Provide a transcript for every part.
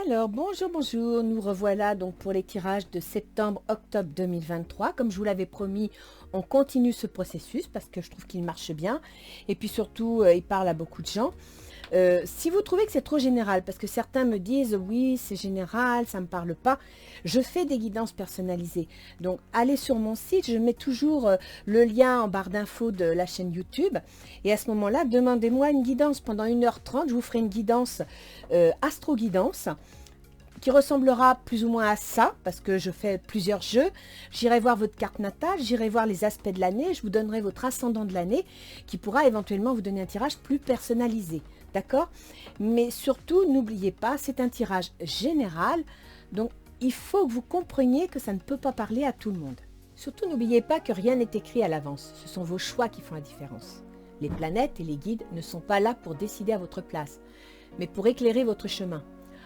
Alors, bonjour, bonjour, nous revoilà donc pour les tirages de septembre-octobre 2023. Comme je vous l'avais promis, on continue ce processus parce que je trouve qu'il marche bien. Et puis surtout, il parle à beaucoup de gens. Si vous trouvez que c'est trop général, parce que certains me disent oui c'est général, ça ne me parle pas, je fais des guidances personnalisées. Donc allez sur mon site, je mets toujours le lien en barre d'infos de la chaîne YouTube. Et à ce moment-là, demandez-moi une guidance pendant 1h30, je vous ferai une guidance astro-guidance qui ressemblera plus ou moins à ça, parce que je fais plusieurs jeux. J'irai voir votre carte natale, j'irai voir les aspects de l'année, je vous donnerai votre ascendant de l'année, qui pourra éventuellement vous donner un tirage plus personnalisé. D'accord? Mais surtout, n'oubliez pas, c'est un tirage général, donc il faut que vous compreniez que ça ne peut pas parler à tout le monde. Surtout, n'oubliez pas que rien n'est écrit à l'avance, ce sont vos choix qui font la différence. Les planètes et les guides ne sont pas là pour décider à votre place, mais pour éclairer votre chemin.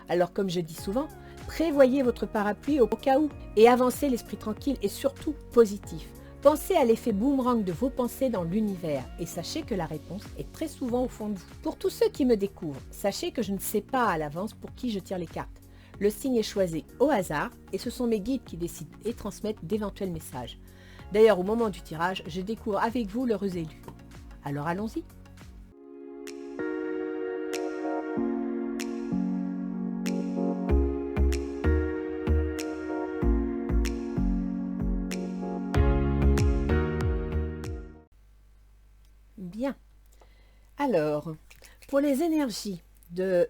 Alors comme je dis souvent, prévoyez votre parapluie au cas où et avancez l'esprit tranquille et surtout positif. Pensez à l'effet boomerang de vos pensées dans l'univers et sachez que la réponse est très souvent au fond de vous. Pour tous ceux qui me découvrent, sachez que je ne sais pas à l'avance pour qui je tire les cartes. Le signe est choisi au hasard et ce sont mes guides qui décident et transmettent d'éventuels messages. D'ailleurs, au moment du tirage, je découvre avec vous l'heureux élu. Alors allons-y. Bien. Alors, pour les énergies de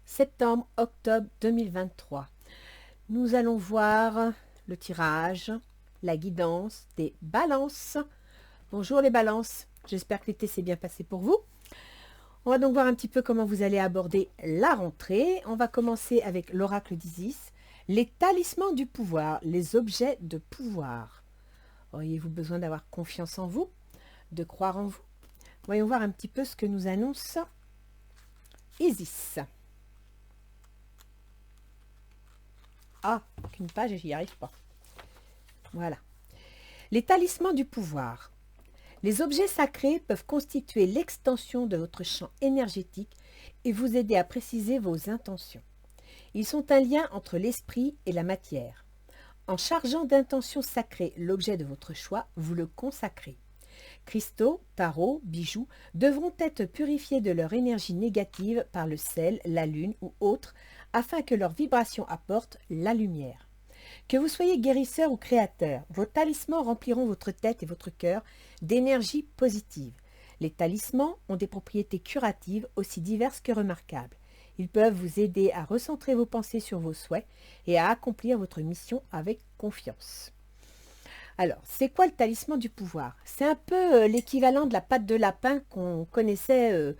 septembre-octobre 2023, nous allons voir le tirage, la guidance des balances. Bonjour les balances, j'espère que l'été s'est bien passé pour vous. On va donc voir un petit peu comment vous allez aborder la rentrée. On va commencer avec l'oracle d'Isis, les talismans du pouvoir, les objets de pouvoir. Auriez-vous besoin d'avoir confiance en vous, de croire en vous? Voyons voir un petit peu ce que nous annonce Isis. Ah, qu'une page et j'y arrive pas. Voilà. Les talismans du pouvoir. Les objets sacrés peuvent constituer l'extension de votre champ énergétique et vous aider à préciser vos intentions. Ils sont un lien entre l'esprit et la matière. En chargeant d'intentions sacrées l'objet de votre choix, vous le consacrez. Cristaux, tarots, bijoux devront être purifiés de leur énergie négative par le sel, la lune ou autre, afin que leur vibration apporte la lumière. Que vous soyez guérisseur ou créateur, vos talismans rempliront votre tête et votre cœur d'énergie positive. Les talismans ont des propriétés curatives aussi diverses que remarquables. Ils peuvent vous aider à recentrer vos pensées sur vos souhaits et à accomplir votre mission avec confiance. Alors, c'est quoi le talisman du pouvoir? C'est un peu l'équivalent de la patte de lapin qu'on connaissait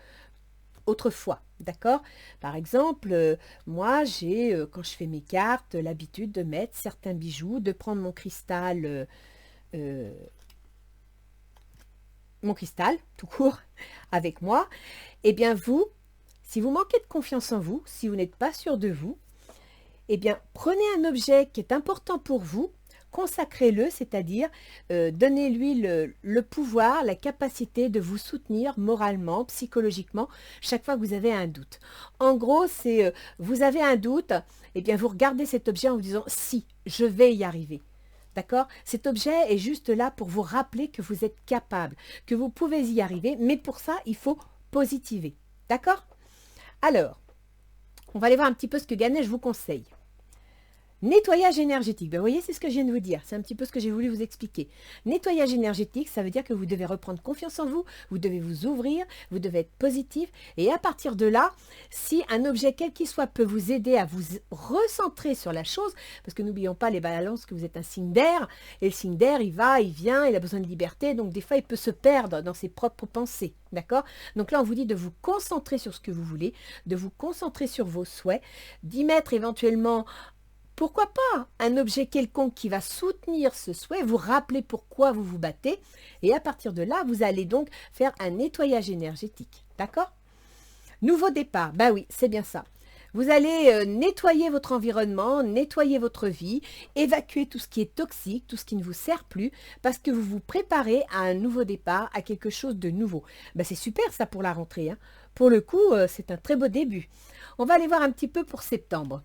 autrefois, d'accord? Par exemple, moi, j'ai, quand je fais mes cartes, l'habitude de mettre certains bijoux, de prendre mon cristal, tout court, avec moi. Eh bien, vous, si vous manquez de confiance en vous, si vous n'êtes pas sûr de vous, eh bien, prenez un objet qui est important pour vous, consacrez-le, c'est-à-dire donnez-lui le pouvoir, la capacité de vous soutenir moralement, psychologiquement, chaque fois que vous avez un doute. En gros, c'est vous avez un doute, et bien vous regardez cet objet en vous disant « si, je vais y arriver ». D'accord? Cet objet est juste là pour vous rappeler que vous êtes capable, que vous pouvez y arriver, mais pour ça, il faut positiver. D'accord? Alors, on va aller voir un petit peu ce que Ganesh vous conseille. Nettoyage énergétique, ben, vous voyez, c'est ce que je viens de vous dire, c'est un petit peu ce que j'ai voulu vous expliquer. Nettoyage énergétique, ça veut dire que vous devez reprendre confiance en vous, vous devez vous ouvrir, vous devez être positif, et à partir de là, si un objet quel qu'il soit peut vous aider à vous recentrer sur la chose, parce que n'oublions pas les balances que vous êtes un signe d'air, et le signe d'air, il va, il vient, il a besoin de liberté, donc des fois il peut se perdre dans ses propres pensées, d'accord? Donc là on vous dit de vous concentrer sur ce que vous voulez, de vous concentrer sur vos souhaits, d'y mettre éventuellement pourquoi pas un objet quelconque qui va soutenir ce souhait, vous rappeler pourquoi vous vous battez, et à partir de là, vous allez donc faire un nettoyage énergétique. D'accord? Nouveau départ, ben oui, c'est bien ça. Vous allez nettoyer votre environnement, nettoyer votre vie, évacuer tout ce qui est toxique, tout ce qui ne vous sert plus, parce que vous vous préparez à un nouveau départ, à quelque chose de nouveau. Ben, c'est super ça pour la rentrée, hein. Pour le coup, c'est un très beau début. On va aller voir un petit peu pour septembre.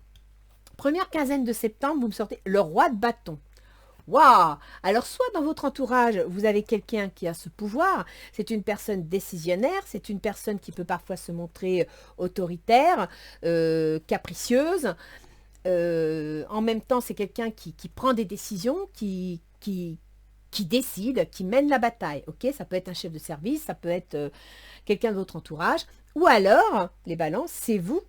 Première quinzaine de septembre, vous me sortez le roi de bâton. Waouh! Alors, soit dans votre entourage, vous avez quelqu'un qui a ce pouvoir, c'est une personne décisionnaire, c'est une personne qui peut parfois se montrer autoritaire, capricieuse. En même temps, c'est quelqu'un qui prend des décisions, qui décide, qui mène la bataille. Ok, ça peut être un chef de service, ça peut être quelqu'un de votre entourage. Ou alors, les balances, c'est vous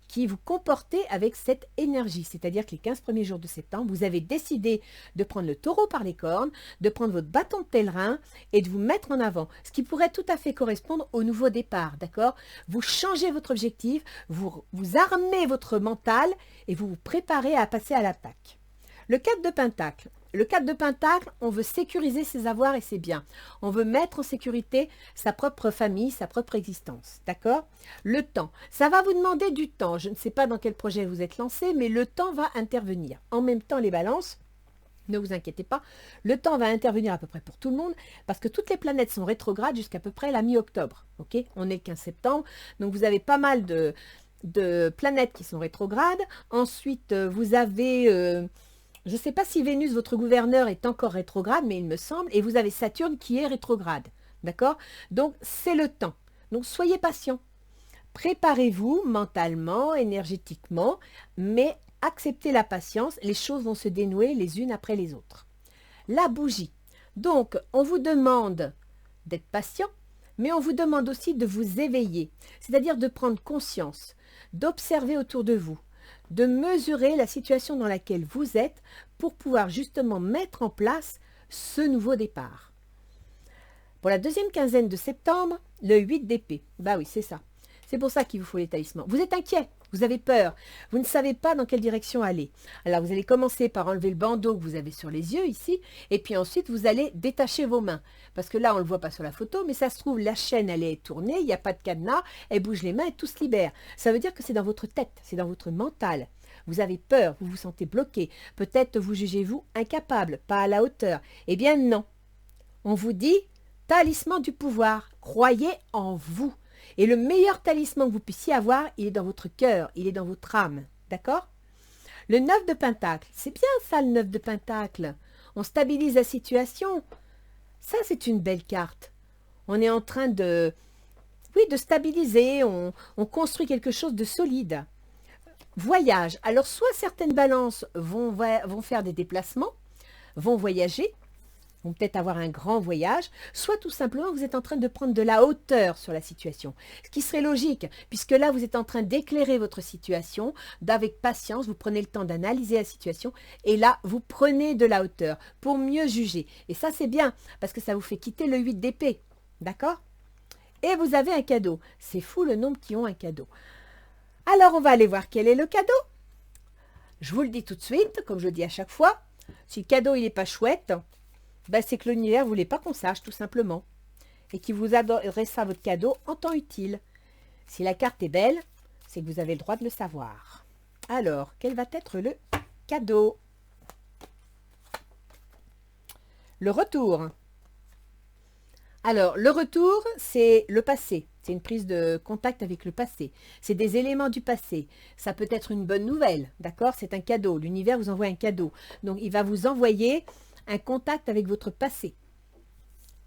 qui vous comportez avec cette énergie. C'est-à-dire que les 15 premiers jours de septembre, vous avez décidé de prendre le taureau par les cornes, de prendre votre bâton de pèlerin et de vous mettre en avant. Ce qui pourrait tout à fait correspondre au nouveau départ, d'accord? Vous changez votre objectif, vous armez votre mental et vous vous préparez à passer à l'attaque. Le 4 de Pentacle. Le 4 de Pentacle, on veut sécuriser ses avoirs et ses biens. On veut mettre en sécurité sa propre famille, sa propre existence. D'accord? Le temps. Ça va vous demander du temps. Je ne sais pas dans quel projet vous êtes lancé, mais le temps va intervenir. En même temps, les balances, ne vous inquiétez pas, le temps va intervenir à peu près pour tout le monde parce que toutes les planètes sont rétrogrades jusqu'à peu près la mi-octobre. Ok? On est le 15 septembre, donc vous avez pas mal de planètes qui sont rétrogrades. Ensuite, vous avez... je ne sais pas si Vénus, votre gouverneur, est encore rétrograde, mais il me semble, et vous avez Saturne qui est rétrograde. D'accord? Donc, c'est le temps. Donc, soyez patient. Préparez-vous mentalement, énergétiquement, mais acceptez la patience. Les choses vont se dénouer les unes après les autres. La bougie. Donc, on vous demande d'être patient, mais on vous demande aussi de vous éveiller, c'est-à-dire de prendre conscience, d'observer autour de vous, de mesurer la situation dans laquelle vous êtes pour pouvoir justement mettre en place ce nouveau départ. Pour la deuxième quinzaine de septembre, le 8 d'épée. Bah oui, c'est ça. C'est pour ça qu'il vous faut les talismans. Vous êtes inquiet, vous avez peur, vous ne savez pas dans quelle direction aller. Alors vous allez commencer par enlever le bandeau que vous avez sur les yeux ici, et puis ensuite vous allez détacher vos mains. Parce que là, on ne le voit pas sur la photo, mais ça se trouve, la chaîne, elle est tournée, il n'y a pas de cadenas, elle bouge les mains et tout se libère. Ça veut dire que c'est dans votre tête, c'est dans votre mental. Vous avez peur, vous vous sentez bloqué, peut-être vous jugez-vous incapable, pas à la hauteur. Eh bien non, on vous dit talisman du pouvoir, croyez en vous. Et le meilleur talisman que vous puissiez avoir, il est dans votre cœur, il est dans votre âme. D'accord? Le 9 de Pentacle, c'est bien ça le 9 de Pentacle. On stabilise la situation. Ça, c'est une belle carte. On est en train de stabiliser, on construit quelque chose de solide. Voyage. Alors, soit certaines balances vont faire des déplacements, vont voyager, vont peut-être avoir un grand voyage, soit tout simplement vous êtes en train de prendre de la hauteur sur la situation. Ce qui serait logique, puisque là vous êtes en train d'éclairer votre situation, d'avec patience, vous prenez le temps d'analyser la situation, et là vous prenez de la hauteur pour mieux juger. Et ça c'est bien, parce que ça vous fait quitter le 8 d'épée. D'accord? Et vous avez un cadeau. C'est fou le nombre qui ont un cadeau. Alors on va aller voir quel est le cadeau. Je vous le dis tout de suite, comme je le dis à chaque fois, si le cadeau il n'est pas chouette, ben, c'est que l'univers ne voulait pas qu'on sache, tout simplement. Et qu'il vous adressera votre cadeau en temps utile. Si la carte est belle, c'est que vous avez le droit de le savoir. Alors, quel va être le cadeau? Le retour. Alors, le retour, c'est le passé. C'est une prise de contact avec le passé. C'est des éléments du passé. Ça peut être une bonne nouvelle, d'accord? C'est un cadeau. L'univers vous envoie un cadeau. Donc, il va vous envoyer un contact avec votre passé.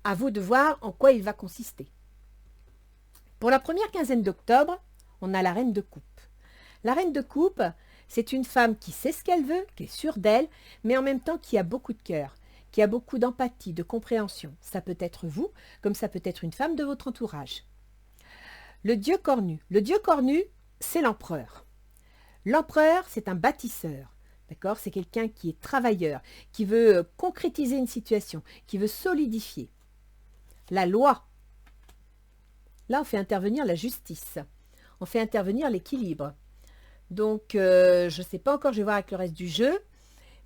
À vous de voir en quoi il va consister. Pour la première quinzaine d'octobre, on a la reine de coupe. La reine de coupe, c'est une femme qui sait ce qu'elle veut, qui est sûre d'elle, mais en même temps qui a beaucoup de cœur, qui a beaucoup d'empathie, de compréhension. Ça peut être vous, comme ça peut être une femme de votre entourage. Le dieu cornu. Le dieu cornu, c'est l'empereur. L'empereur, c'est un bâtisseur. D'accord? C'est quelqu'un qui est travailleur, qui veut concrétiser une situation, qui veut solidifier. La loi. Là, on fait intervenir la justice. On fait intervenir l'équilibre. Donc, je ne sais pas encore, je vais voir avec le reste du jeu,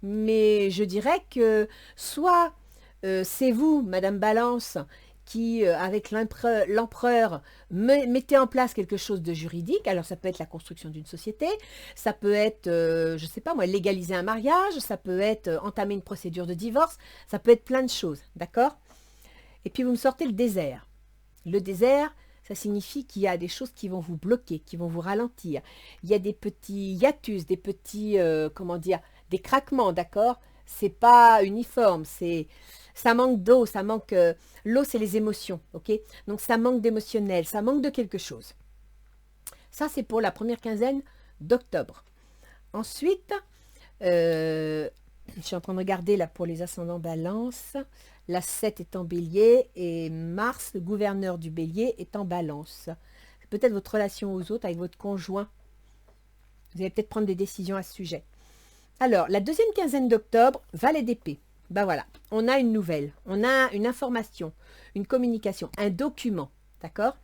mais je dirais que soit c'est vous, Madame Balance, qui, avec l'empereur, mettez en place quelque chose de juridique. Alors, ça peut être la construction d'une société, ça peut être, je ne sais pas moi, légaliser un mariage, ça peut être entamer une procédure de divorce, ça peut être plein de choses, d'accord? Et puis, vous me sortez le désert. Le désert, ça signifie qu'il y a des choses qui vont vous bloquer, qui vont vous ralentir. Il y a des petits hiatus, des petits, comment dire, des craquements, d'accord? C'est pas uniforme, ça manque d'eau, ça manque, l'eau c'est les émotions, ok? Donc ça manque d'émotionnel, ça manque de quelque chose. Ça c'est pour la première quinzaine d'octobre. Ensuite, je suis en train de regarder là pour les ascendants balance. La 7 est en bélier et Mars, le gouverneur du bélier, est en balance. C'est peut-être votre relation aux autres avec votre conjoint. Vous allez peut-être prendre des décisions à ce sujet. Alors, la deuxième quinzaine d'octobre, valet d'épée. Ben voilà, on a une nouvelle, on a une information, une communication, un document, d'accord?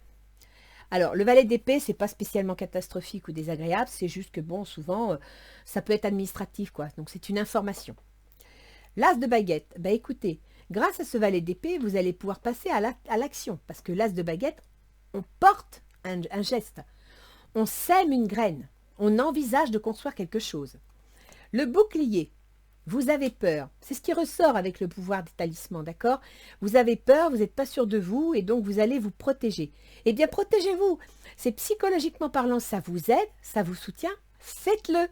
Alors, le valet d'épée, c'est pas spécialement catastrophique ou désagréable, c'est juste que, bon, souvent, ça peut être administratif, quoi. Donc, c'est une information. L'as de baguette, ben écoutez, grâce à ce valet d'épée, vous allez pouvoir passer à l'action, parce que l'as de baguette, on porte un geste, on sème une graine, on envisage de construire quelque chose. Le bouclier, vous avez peur, c'est ce qui ressort avec le pouvoir des talismans, d'accord? Vous avez peur, vous n'êtes pas sûr de vous et donc vous allez vous protéger. Eh bien, protégez-vous, c'est psychologiquement parlant, ça vous aide, ça vous soutient, faites-le,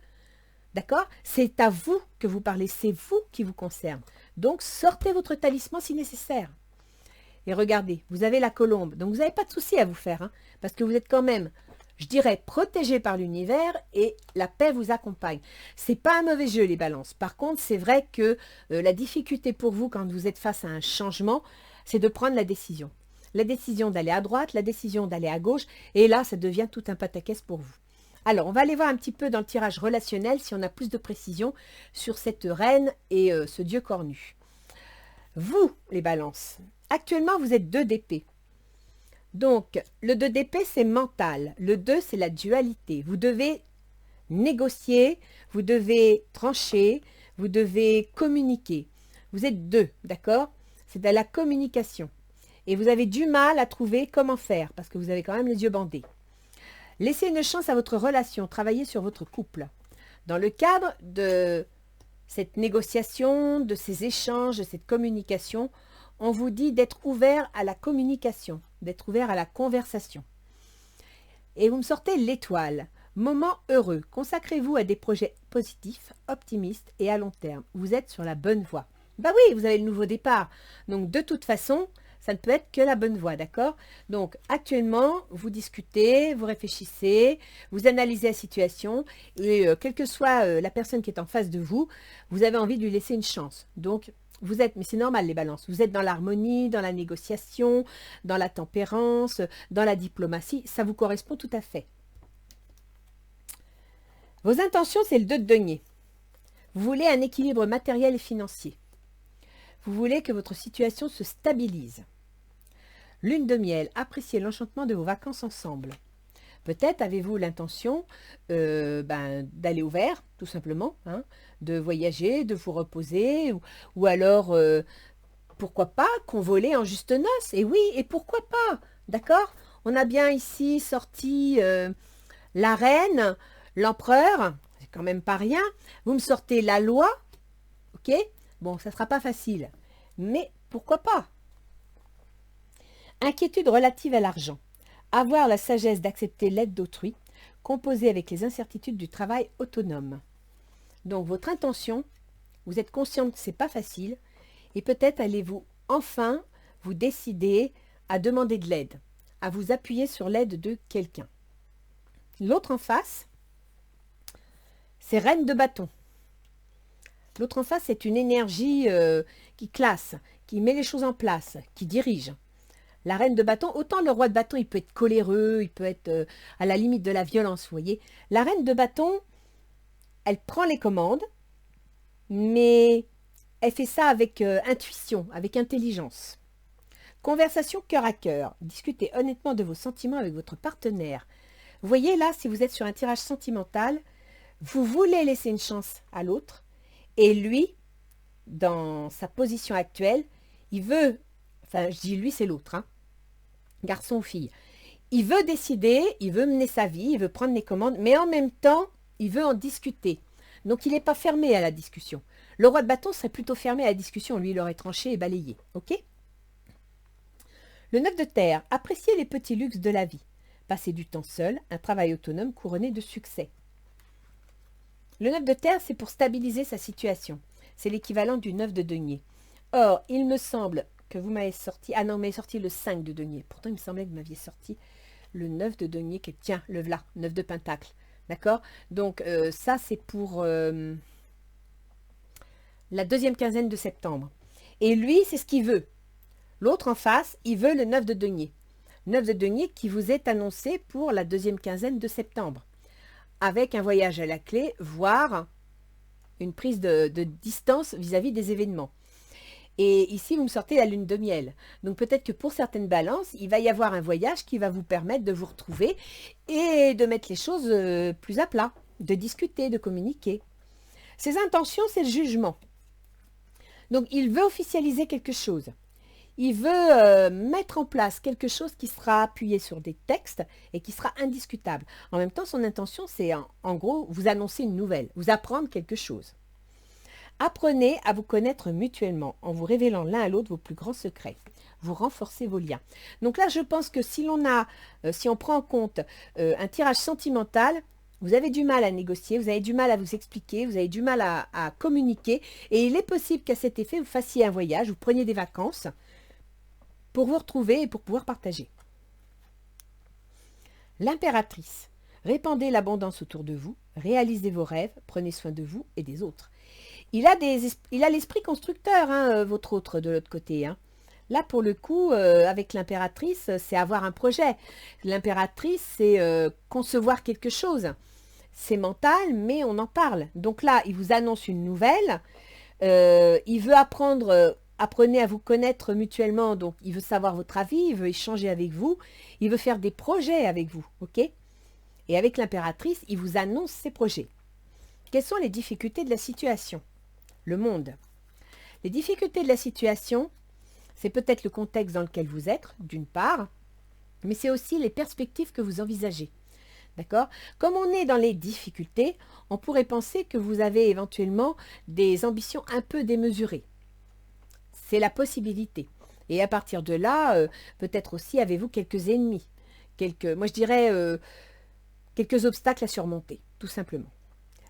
d'accord? C'est à vous que vous parlez, c'est vous qui vous concerne. Donc, sortez votre talisman si nécessaire. Et regardez, vous avez la colombe, donc vous n'avez pas de souci à vous faire, hein, parce que vous êtes quand même, je dirais, protégé par l'univers et la paix vous accompagne. C'est pas un mauvais jeu, les balances. Par contre, c'est vrai que la difficulté pour vous, quand vous êtes face à un changement, c'est de prendre la décision. La décision d'aller à droite, la décision d'aller à gauche, et là, ça devient tout un pataquès pour vous. Alors, on va aller voir un petit peu dans le tirage relationnel, si on a plus de précision sur cette reine et ce dieu cornu. Vous, les balances, actuellement, vous êtes 2 d'épée. Donc, le 2 d'épée, c'est mental. Le 2, c'est la dualité. Vous devez négocier, vous devez trancher, vous devez communiquer. Vous êtes 2, d'accord? C'est de la communication. Et vous avez du mal à trouver comment faire, parce que vous avez quand même les yeux bandés. Laissez une chance à votre relation, travaillez sur votre couple. Dans le cadre de cette négociation, de ces échanges, de cette communication, on vous dit d'être ouvert à la communication, d'être ouvert à la conversation. Et vous me sortez l'étoile. Moment heureux. Consacrez-vous à des projets positifs, optimistes et à long terme. Vous êtes sur la bonne voie. Bah oui, vous avez le nouveau départ. Donc de toute façon, ça ne peut être que la bonne voie, d'accord? Donc actuellement, vous discutez, vous réfléchissez, vous analysez la situation et quelle que soit la personne qui est en face de vous, vous avez envie de lui laisser une chance. Donc vous êtes, mais c'est normal les balances, vous êtes dans l'harmonie, dans la négociation, dans la tempérance, dans la diplomatie, ça vous correspond tout à fait. Vos intentions, c'est le 2 de denier. Vous voulez un équilibre matériel et financier. Vous voulez que votre situation se stabilise. Lune de miel, appréciez l'enchantement de vos vacances ensemble. Peut-être avez-vous l'intention d'aller au vert, tout simplement, hein, de voyager, de vous reposer, ou alors, pourquoi pas, convoler en juste noces. Et oui, et pourquoi pas, d'accord? On a bien ici sorti la reine, l'empereur, c'est quand même pas rien. Vous me sortez la loi, ok? Bon, ça ne sera pas facile, mais pourquoi pas? Inquiétude relative à l'argent. Avoir la sagesse d'accepter l'aide d'autrui, composer avec les incertitudes du travail autonome. Donc, votre intention, vous êtes conscient que ce n'est pas facile, et peut-être allez-vous enfin vous décider à demander de l'aide, à vous appuyer sur l'aide de quelqu'un. L'autre en face, c'est reine de bâton. L'autre en face, c'est une énergie qui classe, qui met les choses en place, qui dirige. La reine de bâton, autant le roi de bâton, il peut être coléreux, il peut être à la limite de la violence, vous voyez. La reine de bâton, elle prend les commandes, mais elle fait ça avec intuition, avec intelligence. Conversation cœur à cœur. Discutez honnêtement de vos sentiments avec votre partenaire. Vous voyez là, si vous êtes sur un tirage sentimental, vous voulez laisser une chance à l'autre, et lui, dans sa position actuelle, il veut, enfin je dis lui c'est l'autre, hein, garçon ou fille, il veut décider, il veut mener sa vie, il veut prendre les commandes, mais en même temps, il veut en discuter. Donc il n'est pas fermé à la discussion. Le roi de bâton serait plutôt fermé à la discussion, lui il aurait tranché et balayé, ok? Le 9 de terre, appréciez les petits luxes de la vie. Passez du temps seul, un travail autonome couronné de succès. Le 9 de terre, c'est pour stabiliser sa situation. C'est l'équivalent du 9 de denier. Or, il me semble que vous m'avez sorti... Ah non, vous m'avez sorti le 5 de denier. Pourtant, il me semblait que vous m'aviez sorti le 9 de denier. Tiens, le voilà, 9 de pentacle. D'accord? Donc, ça, c'est pour la deuxième quinzaine de septembre. Et lui, c'est ce qu'il veut. L'autre en face, il veut le 9 de denier. 9 de denier qui vous est annoncé pour la deuxième quinzaine de septembre. Avec un voyage à la clé, voire une prise de distance vis-à-vis des événements. Et ici, vous me sortez la lune de miel. Donc peut-être que pour certaines balances, il va y avoir un voyage qui va vous permettre de vous retrouver et de mettre les choses plus à plat, de discuter, de communiquer. Ses intentions, c'est le jugement. Donc il veut officialiser quelque chose. Il veut mettre en place quelque chose qui sera appuyé sur des textes et qui sera indiscutable. En même temps, son intention, c'est en gros vous annoncer une nouvelle, vous apprendre quelque chose. Apprenez à vous connaître mutuellement en vous révélant l'un à l'autre vos plus grands secrets. Vous renforcez vos liens. Donc là, je pense que si on prend en compte un tirage sentimental, vous avez du mal à négocier, vous avez du mal à vous expliquer, vous avez du mal à communiquer. Et il est possible qu'à cet effet, vous fassiez un voyage, vous preniez des vacances pour vous retrouver et pour pouvoir partager. L'impératrice. Répandez l'abondance autour de vous, réalisez vos rêves, prenez soin de vous et des autres. Il a l'esprit constructeur, hein, votre autre de l'autre côté. Hein. Là, pour le coup, avec l'impératrice, c'est avoir un projet. L'impératrice, c'est concevoir quelque chose. C'est mental, mais on en parle. Donc là, il vous annonce une nouvelle. Il veut apprendre, apprenez à vous connaître mutuellement. Donc, il veut savoir votre avis, il veut échanger avec vous. Il veut faire des projets avec vous, ok? Et avec l'impératrice, il vous annonce ses projets. Quelles sont les difficultés de la situation? Le monde. Les difficultés de la situation, c'est peut-être le contexte dans lequel vous êtes, d'une part, mais c'est aussi les perspectives que vous envisagez. D'accord? Comme on est dans les difficultés, on pourrait penser que vous avez éventuellement des ambitions un peu démesurées. C'est la possibilité. Et à partir de là, peut-être aussi avez-vous quelques ennemis, moi je dirais quelques obstacles à surmonter, tout simplement.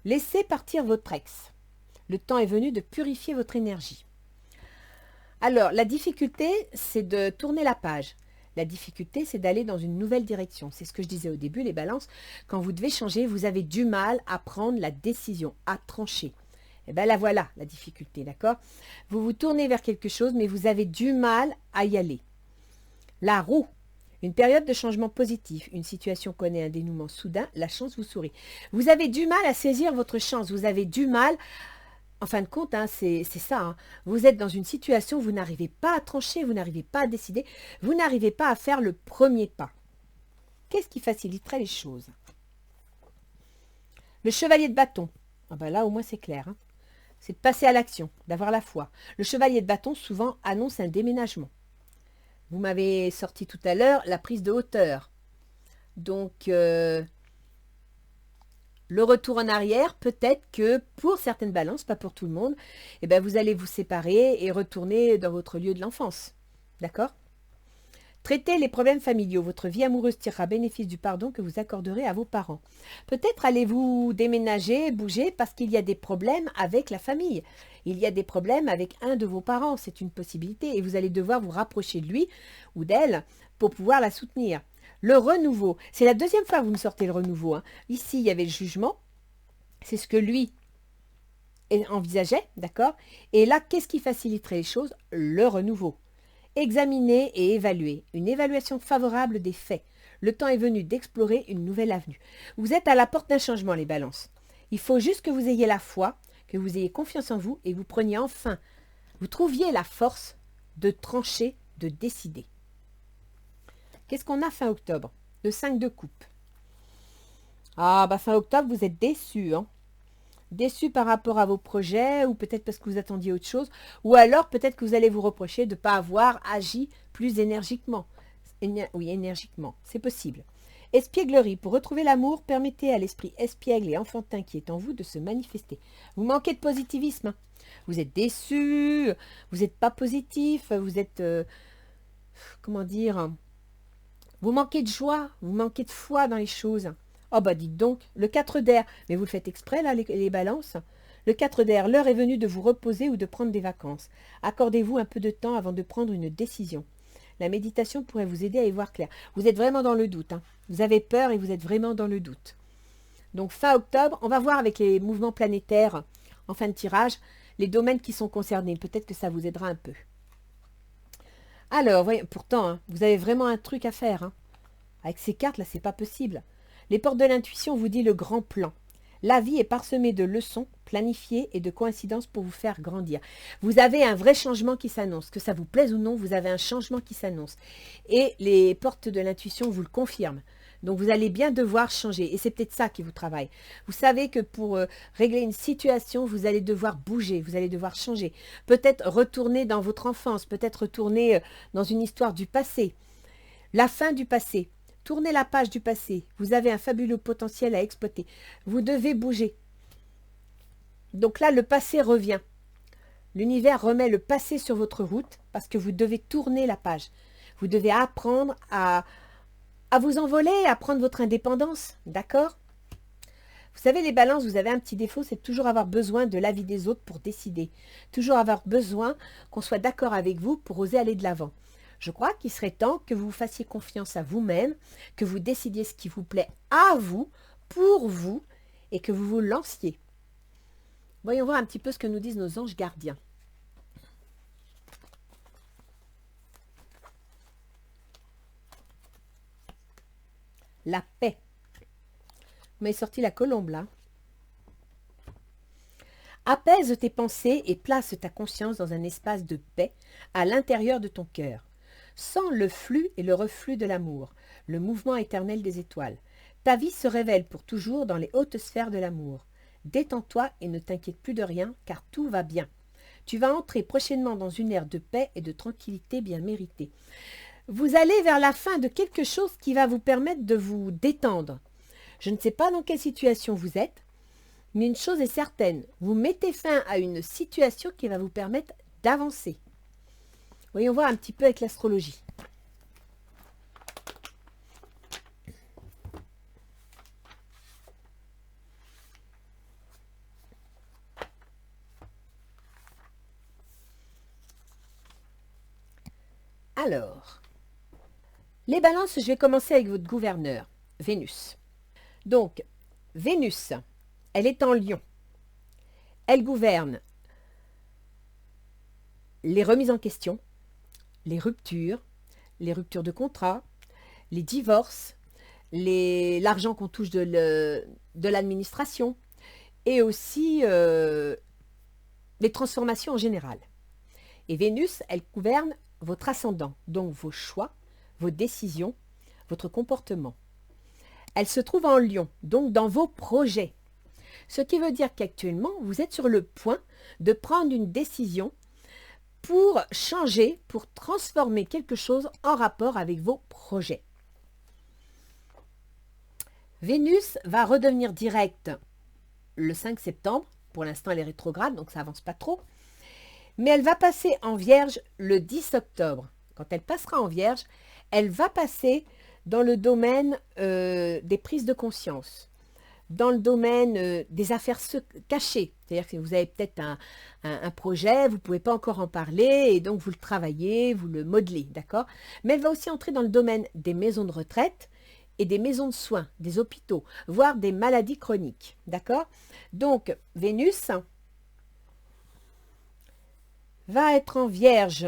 Laissez partir votre ex. Le temps est venu de purifier votre énergie. Alors, la difficulté, c'est de tourner la page. La difficulté, c'est d'aller dans une nouvelle direction. C'est ce que je disais au début, les balances. Quand vous devez changer, vous avez du mal à prendre la décision, à trancher. Et bien là, voilà la difficulté, d'accord? Vous vous tournez vers quelque chose, mais vous avez du mal à y aller. La roue. Une période de changement positif, une situation connaît un dénouement soudain, la chance vous sourit. Vous avez du mal à saisir votre chance, vous avez du mal, en fin de compte, hein, c'est ça, hein. Vous êtes dans une situation où vous n'arrivez pas à trancher, vous n'arrivez pas à décider, vous n'arrivez pas à faire le premier pas. Qu'est-ce qui faciliterait les choses? Le chevalier de bâton, ah ben là au moins c'est clair, hein. C'est de passer à l'action, d'avoir la foi. Le chevalier de bâton souvent annonce un déménagement. Vous m'avez sorti tout à l'heure la prise de hauteur. Donc, le retour en arrière, peut-être que pour certaines balances, pas pour tout le monde, eh ben vous allez vous séparer et retourner dans votre lieu de l'enfance. D'accord? Traitez les problèmes familiaux. Votre vie amoureuse tirera bénéfice du pardon que vous accorderez à vos parents. Peut-être allez-vous déménager, bouger, parce qu'il y a des problèmes avec la famille. Il y a des problèmes avec un de vos parents. C'est une possibilité. Et vous allez devoir vous rapprocher de lui ou d'elle pour pouvoir la soutenir. Le renouveau. C'est la deuxième fois que vous me sortez le renouveau. Hein. Ici, il y avait le jugement. C'est ce que lui envisageait, d'accord? Et là, qu'est-ce qui faciliterait les choses? Le renouveau. Examiner et évaluer. Une évaluation favorable des faits. Le temps est venu d'explorer une nouvelle avenue. Vous êtes à la porte d'un changement, les balances. Il faut juste que vous ayez la foi, que vous ayez confiance en vous et vous preniez enfin, vous trouviez la force de trancher, de décider. Qu'est-ce qu'on a fin octobre? Le 5 de coupe. Ah, bah fin octobre, vous êtes déçus, hein? Déçu par rapport à vos projets, ou peut-être parce que vous attendiez autre chose, ou alors peut-être que vous allez vous reprocher de ne pas avoir agi plus énergiquement. Oui, énergiquement, c'est possible. Espièglerie, pour retrouver l'amour, permettez à l'esprit espiègle et enfantin qui est en vous de se manifester. Vous manquez de positivisme, hein. Vous êtes déçu, vous n'êtes pas positif, vous êtes... comment dire, vous manquez de joie, vous manquez de foi dans les choses. Oh bah dites donc, le 4 d'air, mais vous le faites exprès là, les balances. Le 4 d'air, l'heure est venue de vous reposer ou de prendre des vacances. Accordez-vous un peu de temps avant de prendre une décision. La méditation pourrait vous aider à y voir clair. Vous êtes vraiment dans le doute, hein. Vous avez peur et vous êtes vraiment dans le doute. Donc fin octobre, on va voir avec les mouvements planétaires en fin de tirage, les domaines qui sont concernés. Peut-être que ça vous aidera un peu. Alors, voyez, pourtant, hein, vous avez vraiment un truc à faire. Hein. Avec ces cartes-là, c'est pas possible. Les portes de l'intuition vous dit le grand plan. La vie est parsemée de leçons planifiées et de coïncidences pour vous faire grandir. Vous avez un vrai changement qui s'annonce. Que ça vous plaise ou non, vous avez un changement qui s'annonce. Et les portes de l'intuition vous le confirment. Donc vous allez bien devoir changer. Et c'est peut-être ça qui vous travaille. Vous savez que pour régler une situation, vous allez devoir bouger, vous allez devoir changer. Peut-être retourner dans votre enfance, peut-être retourner dans une histoire du passé. La fin du passé. Tournez la page du passé. Vous avez un fabuleux potentiel à exploiter. Vous devez bouger. Donc là, le passé revient. L'univers remet le passé sur votre route parce que vous devez tourner la page. Vous devez apprendre à vous envoler, à prendre votre indépendance. D'accord? Vous savez, les balances, vous avez un petit défaut, c'est de toujours avoir besoin de l'avis des autres pour décider. Toujours avoir besoin qu'on soit d'accord avec vous pour oser aller de l'avant. Je crois qu'il serait temps que vous fassiez confiance à vous-même, que vous décidiez ce qui vous plaît à vous, pour vous, et que vous vous lanciez. Voyons voir un petit peu ce que nous disent nos anges gardiens. La paix. Vous m'avez sorti la colombe là. Apaise tes pensées et place ta conscience dans un espace de paix à l'intérieur de ton cœur. Sens le flux et le reflux de l'amour, le mouvement éternel des étoiles. Ta vie se révèle pour toujours dans les hautes sphères de l'amour. Détends-toi et ne t'inquiète plus de rien, car tout va bien. Tu vas entrer prochainement dans une ère de paix et de tranquillité bien méritée. Vous allez vers la fin de quelque chose qui va vous permettre de vous détendre. Je ne sais pas dans quelle situation vous êtes, mais une chose est certaine, vous mettez fin à une situation qui va vous permettre d'avancer. Voyons voir un petit peu avec l'astrologie. Alors, les balances, je vais commencer avec votre gouverneur, Vénus. Donc, Vénus, elle est en Lion. Elle gouverne les remises en question, les ruptures de contrat, les divorces, l'argent qu'on touche de l'administration et aussi les transformations en général. Et Vénus, elle gouverne votre ascendant, donc vos choix, vos décisions, votre comportement. Elle se trouve en Lion, donc dans vos projets. Ce qui veut dire qu'actuellement, vous êtes sur le point de prendre une décision pour changer, pour transformer quelque chose en rapport avec vos projets. Vénus va redevenir directe le 5 septembre. Pour l'instant, elle est rétrograde, donc ça n'avance pas trop. Mais elle va passer en Vierge le 10 octobre. Quand elle passera en Vierge, elle va passer dans le domaine des prises de conscience, dans le domaine des affaires cachées. C'est-à-dire que vous avez peut-être un projet, vous ne pouvez pas encore en parler, et donc vous le travaillez, vous le modelez, d'accord? Mais elle va aussi entrer dans le domaine des maisons de retraite et des maisons de soins, des hôpitaux, voire des maladies chroniques, d'accord? Donc, Vénus va être en Vierge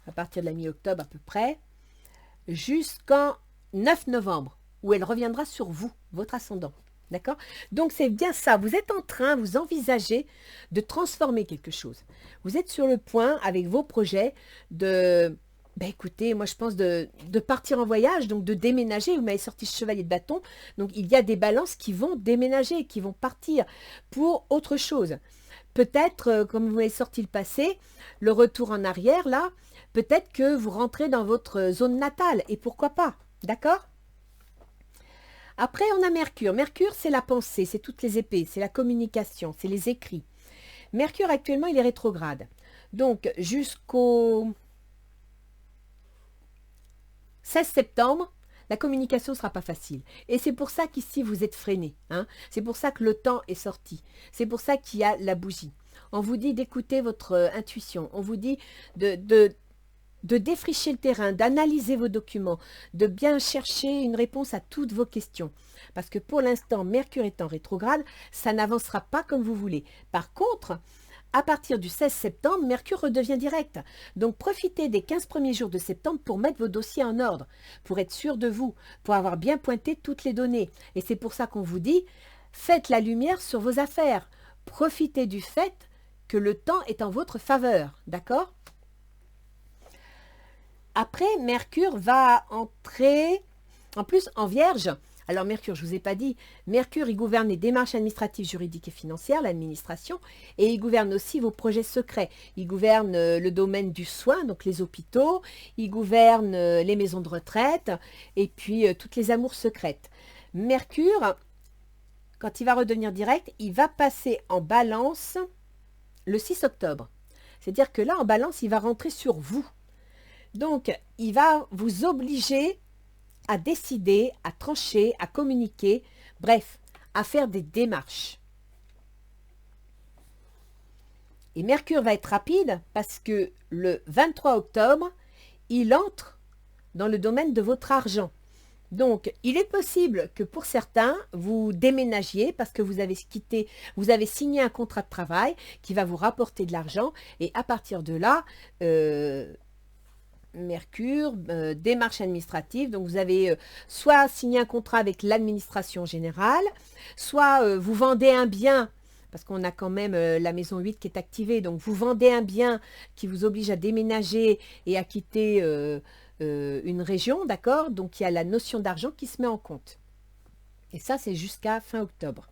à partir de la mi-octobre à peu près, jusqu'en 9 novembre, où elle reviendra sur vous, votre ascendant. D'accord? Donc c'est bien ça, vous êtes en train, vous envisagez de transformer quelque chose. Vous êtes sur le point, avec vos projets, de, écoutez, moi je pense de partir en voyage, donc de déménager. Vous m'avez sorti chevalier de bâton, donc il y a des balances qui vont déménager, qui vont partir pour autre chose. Peut-être, comme vous m'avez sorti le passé, le retour en arrière, là, peut-être que vous rentrez dans votre zone natale, et pourquoi pas, d'accord? Après, on a Mercure. Mercure, c'est la pensée, c'est toutes les épées, c'est la communication, c'est les écrits. Mercure, actuellement, il est rétrograde. Donc, jusqu'au 16 septembre, la communication ne sera pas facile. Et c'est pour ça qu'ici, vous êtes freiné. Hein. C'est pour ça que le temps est sorti. C'est pour ça qu'il y a la bougie. On vous dit d'écouter votre intuition. On vous dit de défricher le terrain, d'analyser vos documents, de bien chercher une réponse à toutes vos questions. Parce que pour l'instant, Mercure étant rétrograde, ça n'avancera pas comme vous voulez. Par contre, à partir du 16 septembre, Mercure redevient direct. Donc profitez des 15 premiers jours de septembre pour mettre vos dossiers en ordre, pour être sûr de vous, pour avoir bien pointé toutes les données. Et c'est pour ça qu'on vous dit, faites la lumière sur vos affaires. Profitez du fait que le temps est en votre faveur. D'accord ? Après, Mercure va entrer en plus en Vierge. Alors Mercure, je ne vous ai pas dit, Mercure, il gouverne les démarches administratives, juridiques et financières, l'administration, et il gouverne aussi vos projets secrets. Il gouverne le domaine du soin, donc les hôpitaux, il gouverne les maisons de retraite, et puis toutes les amours secrètes. Mercure, quand il va redevenir direct, il va passer en balance le 6 octobre. C'est-à-dire que là, en balance, il va rentrer sur vous. Donc, il va vous obliger à décider, à trancher, à communiquer, bref, à faire des démarches. Et Mercure va être rapide parce que le 23 octobre, il entre dans le domaine de votre argent. Donc, il est possible que pour certains, vous déménagiez parce que vous avez signé un contrat de travail qui va vous rapporter de l'argent et à partir de là, Mercure, démarche administrative, donc vous avez soit signé un contrat avec l'administration générale, soit vous vendez un bien, parce qu'on a quand même la maison 8 qui est activée, donc vous vendez un bien qui vous oblige à déménager et à quitter une région, d'accord? Donc il y a la notion d'argent qui se met en compte. Et ça, c'est jusqu'à fin octobre.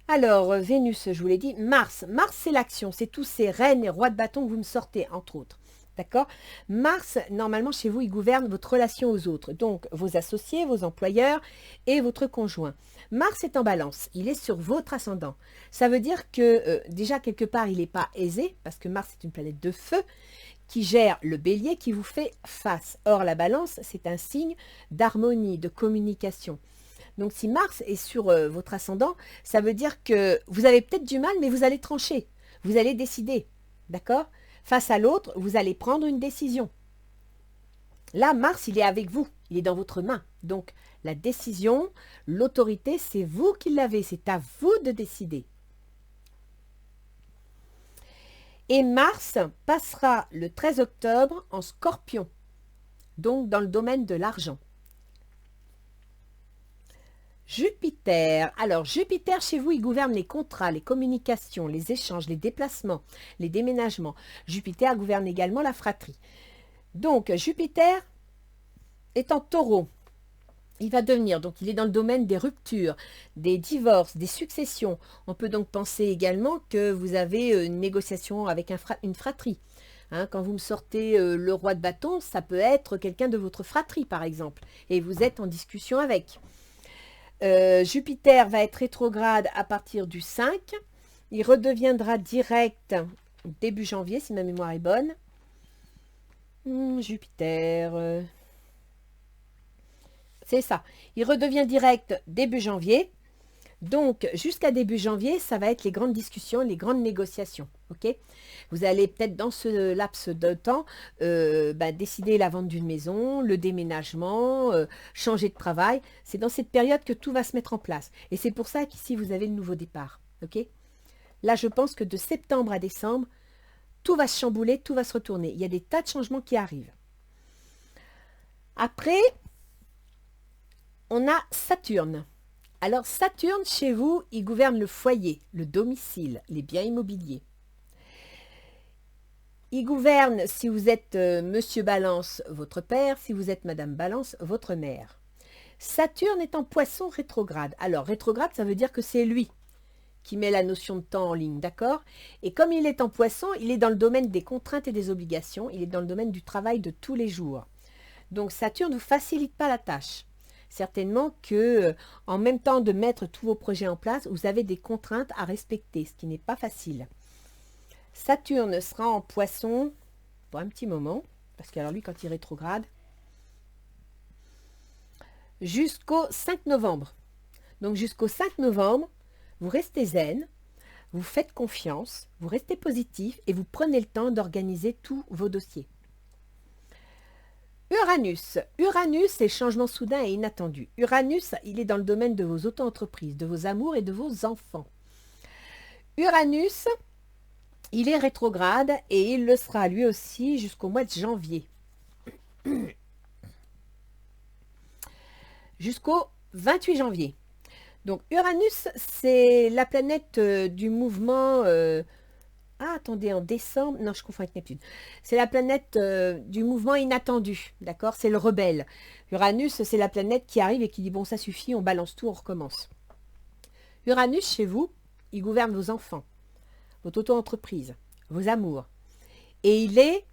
Alors, Vénus, je vous l'ai dit, Mars, c'est l'action, c'est tous ces reines et rois de bâton que vous me sortez, entre autres. D'accord? Mars, normalement, chez vous, il gouverne votre relation aux autres. Donc, vos associés, vos employeurs et votre conjoint. Mars est en balance. Il est sur votre ascendant. Ça veut dire que, déjà, quelque part, il n'est pas aisé, parce que Mars est une planète de feu qui gère le bélier, qui vous fait face. Or, la balance, c'est un signe d'harmonie, de communication. Donc, si Mars est sur votre ascendant, ça veut dire que vous avez peut-être du mal, mais vous allez trancher. Vous allez décider. D'accord? Face à l'autre, vous allez prendre une décision. Là, Mars, il est avec vous. Il est dans votre main. Donc, la décision, l'autorité, c'est vous qui l'avez. C'est à vous de décider. Et Mars passera le 13 octobre en Scorpion. Donc, dans le domaine de l'argent. Jupiter. Alors, Jupiter, chez vous, il gouverne les contrats, les communications, les échanges, les déplacements, les déménagements. Jupiter gouverne également la fratrie. Donc, Jupiter est en Taureau. Il va devenir, donc il est dans le domaine des ruptures, des divorces, des successions. On peut donc penser également que vous avez une négociation avec une fratrie. Hein, quand vous me sortez le roi de bâton, ça peut être quelqu'un de votre fratrie, par exemple. Et vous êtes en discussion avec. Jupiter va être rétrograde à partir du 5. Il redeviendra direct début janvier, si ma mémoire est bonne. Jupiter... c'est ça. Il redevient direct début janvier. Donc, jusqu'à début janvier, ça va être les grandes discussions, les grandes négociations. Ok? Vous allez peut-être dans ce laps de temps décider la vente d'une maison, le déménagement, changer de travail. C'est dans cette période que tout va se mettre en place. Et c'est pour ça qu'ici, vous avez le nouveau départ. Ok? Là, je pense que de septembre à décembre, tout va se chambouler, tout va se retourner. Il y a des tas de changements qui arrivent. Après, on a Saturne. Alors Saturne, chez vous, il gouverne le foyer, le domicile, les biens immobiliers. Il gouverne, si vous êtes Monsieur Balance, votre père, si vous êtes Madame Balance, votre mère. Saturne est en Poisson rétrograde. Alors rétrograde, ça veut dire que c'est lui qui met la notion de temps en ligne, d'accord? Et comme il est en Poisson, il est dans le domaine des contraintes et des obligations, il est dans le domaine du travail de tous les jours. Donc Saturne ne vous facilite pas la tâche. Certainement que, en même temps de mettre tous vos projets en place, vous avez des contraintes à respecter, ce qui n'est pas facile. Saturne sera en Poisson pour un petit moment, parce que alors lui, quand il rétrograde, jusqu'au 5 novembre. Donc jusqu'au 5 novembre, vous restez zen, vous faites confiance, vous restez positif et vous prenez le temps d'organiser tous vos dossiers. Uranus. Uranus, c'est le changement soudain et inattendu. Uranus, il est dans le domaine de vos auto-entreprises, de vos amours et de vos enfants. Uranus, il est rétrograde et il le sera lui aussi jusqu'au mois de janvier. Jusqu'au 28 janvier. Donc Uranus, c'est la planète du mouvement... Ah, attendez, en décembre... Non, je confonds avec Neptune. C'est la planète du mouvement inattendu, d'accord? C'est le rebelle. Uranus, c'est la planète qui arrive et qui dit, bon, ça suffit, on balance tout, on recommence. Uranus, chez vous, il gouverne vos enfants, votre auto-entreprise, vos amours. Et il est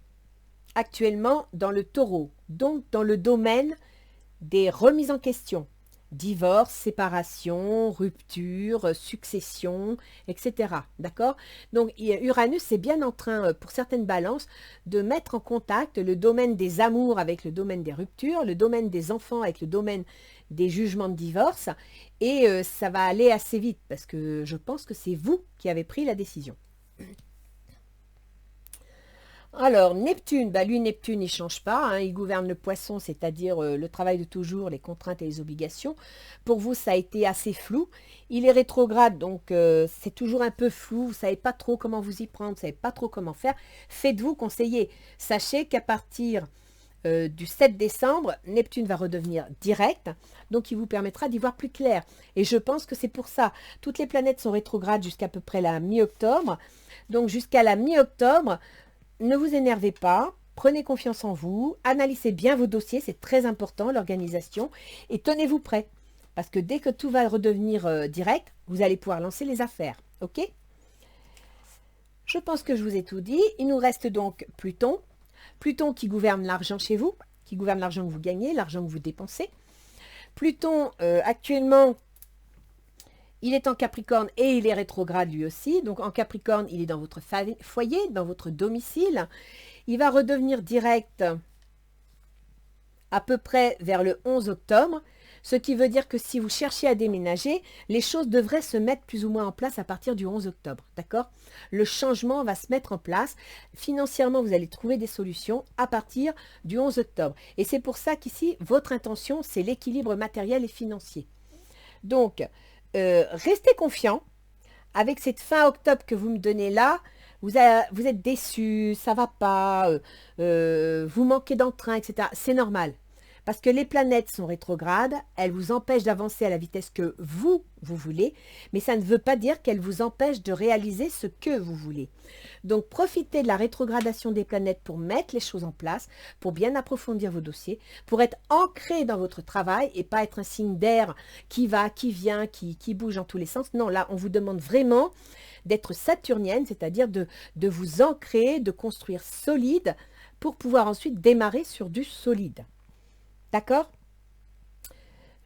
actuellement dans le taureau, donc dans le domaine des remises en question. Divorce, séparation, rupture, succession, etc. D'accord? Donc Uranus est bien en train, pour certaines balances, de mettre en contact le domaine des amours avec le domaine des ruptures, le domaine des enfants avec le domaine des jugements de divorce, et ça va aller assez vite, parce que je pense que c'est vous qui avez pris la décision. Alors, Neptune, lui, Neptune, il ne change pas, hein, il gouverne le poisson, c'est-à-dire le travail de toujours, les contraintes et les obligations. Pour vous, ça a été assez flou. Il est rétrograde, donc c'est toujours un peu flou, vous ne savez pas trop comment vous y prendre, vous ne savez pas trop comment faire. Faites-vous conseiller. Sachez qu'à partir du 7 décembre, Neptune va redevenir direct, donc il vous permettra d'y voir plus clair. Et je pense que c'est pour ça. Toutes les planètes sont rétrogrades jusqu'à peu près la mi-octobre. Donc jusqu'à la mi-octobre, ne vous énervez pas, prenez confiance en vous, analysez bien vos dossiers, c'est très important, l'organisation, et tenez-vous prêt. Parce que dès que tout va redevenir direct, vous allez pouvoir lancer les affaires. Ok? Je pense que je vous ai tout dit. Il nous reste donc Pluton. Pluton qui gouverne l'argent chez vous, qui gouverne l'argent que vous gagnez, l'argent que vous dépensez. Pluton, actuellement, il est en Capricorne et il est rétrograde lui aussi. Donc en Capricorne, il est dans votre foyer, dans votre domicile. Il va redevenir direct à peu près vers le 11 octobre. Ce qui veut dire que si vous cherchez à déménager, les choses devraient se mettre plus ou moins en place à partir du 11 octobre. D'accord? Le changement va se mettre en place. Financièrement, vous allez trouver des solutions à partir du 11 octobre. Et c'est pour ça qu'ici, votre intention, c'est l'équilibre matériel et financier. Donc, restez confiant. Avec cette fin octobre que vous me donnez là, vous êtes déçu, ça ne va pas, vous manquez d'entrain, etc. C'est normal. Parce que les planètes sont rétrogrades, elles vous empêchent d'avancer à la vitesse que vous voulez, mais ça ne veut pas dire qu'elles vous empêchent de réaliser ce que vous voulez. Donc profitez de la rétrogradation des planètes pour mettre les choses en place, pour bien approfondir vos dossiers, pour être ancré dans votre travail et pas être un signe d'air qui va, qui vient, qui bouge dans tous les sens. Non, là, on vous demande vraiment d'être saturnienne, c'est-à-dire de vous ancrer, de construire solide pour pouvoir ensuite démarrer sur du solide. D'accord?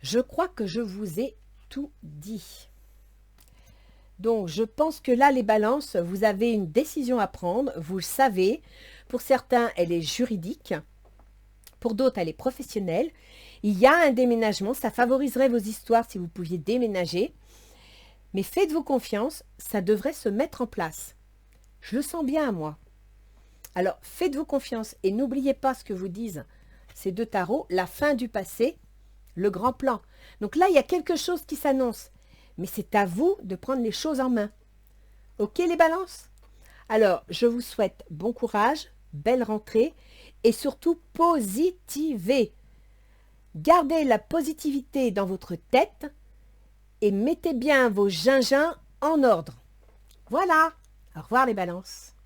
Je crois que je vous ai tout dit. Donc, je pense que là, les balances, vous avez une décision à prendre. Vous le savez. Pour certains, elle est juridique. Pour d'autres, elle est professionnelle. Il y a un déménagement. Ça favoriserait vos histoires si vous pouviez déménager. Mais faites-vous confiance. Ça devrait se mettre en place. Je le sens bien, moi. Alors, faites-vous confiance. Et n'oubliez pas ce que vous disent ces deux tarots, la fin du passé, le grand plan. Donc là, il y a quelque chose qui s'annonce. Mais c'est à vous de prendre les choses en main. Ok les balances? Alors, je vous souhaite bon courage, belle rentrée et surtout positivez. Gardez la positivité dans votre tête et mettez bien vos gingins en ordre. Voilà. Au revoir les balances.